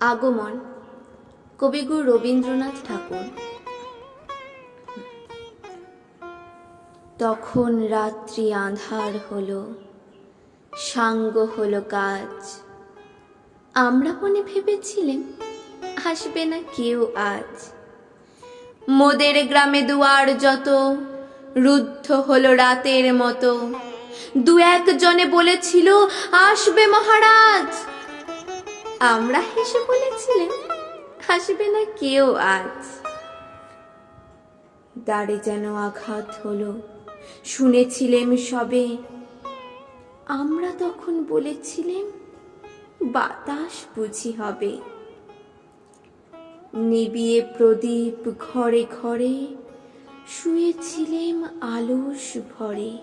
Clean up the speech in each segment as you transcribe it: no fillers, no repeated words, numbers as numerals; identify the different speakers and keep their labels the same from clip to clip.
Speaker 1: আগমন কবিগুরু রবীন্দ্রনাথ ঠাকুর। তখন রাত্রি আঁধার হলো, সাঙ্গ হলো কাজ। আমরা মনে ভেবেছিলেম আসবে না কেউ আজ। মোদের গ্রামে দুয়ার যত রুদ্ধ হলো রাতের মতো। দু একজনে বলেছিল আসবে মহারাজ। আমরা হেসে বলেছিলেন আসবে না কেউ আজ। দ্বারে যেন আঘাত হলো, শুনেছিলেম সবে। আমরা তখন বলেছিলেম বাতাস বুঝি হবে। নিবিয়ে প্রদীপ ঘরে ঘরে, শুয়েছিলেম আলস ভরে।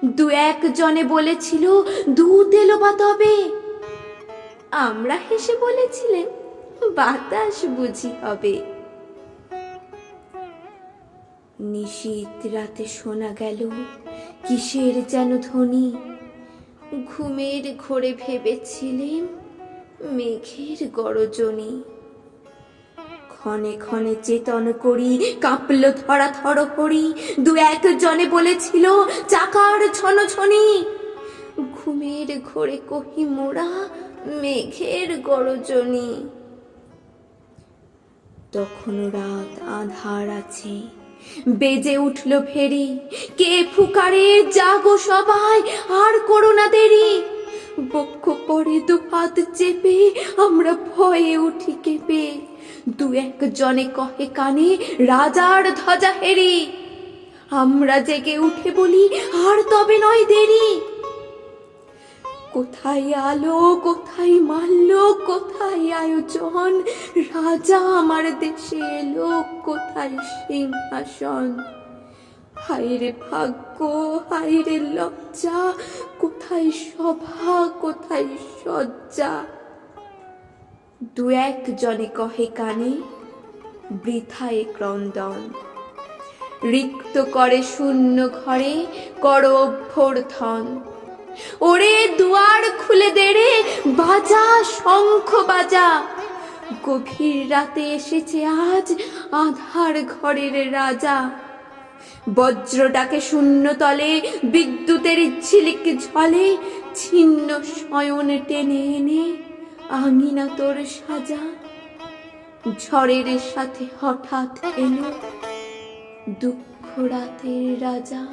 Speaker 1: দু একজনে বলেছিল দুধ এলো বা তবে। আমরা হেসে বলেছিলেন বাতাস বুঝি হবে। নিশীথ রাতে শোনা গেল কিসের যেন ধ্বনি। ঘুমের ঘোরে ভেবেছিলেম মেঘের গরজনি। ক্ষণে ক্ষণে চেতন করি কাঁপল ধরা থরহরি। দু একজনে বলেছিল চাকার ছনছনি। ঘুমের ঘোরে কহি মোরা মেঘের গরজনি। তখনও রাত আঁধার আছে, বেজে উঠল ফেরি। কে ফুকারে জাগো সবাই, আর করো না দেরি। বক্ষ পরে দু হাত চেপে আমরা ভয়ে উঠি কেঁপে। দু একজনে কহে কানে রাজার ধ্বজা হেরি। আমরা জেগে উঠে বলি আর তবে নয় দেরি। কোথায় আলো, কোথায় মাল্য, কোথায় আয়োজন। রাজা আমার দেশে এলো, কোথায় সিংহাসন। হায়রে ভাগ্য, হায়রে লজ্জা, কোথায় সভা, কোথায় সজ্জা। দু একজনে কহে কানে বৃথায় ক্রন্দন। রিক্ত করে শূন্য ঘরে করো অভ্যর্থন। ওরে দুয়ার খুলে দে রে, বাজা শঙ্খ বাজা। গভীর রাতে এসেছে আজ আধার ঘরের রাজা। বজ্র ডাকে শূন্য তলে, বিদ্যুতের ঝিলিক ঝলে। ছিন্ন শয়ন টেনে এনে আঙিনা তোর সাজা। ঝড়ের সাথে হঠাৎ এলো দুঃখ রাতের রাজা।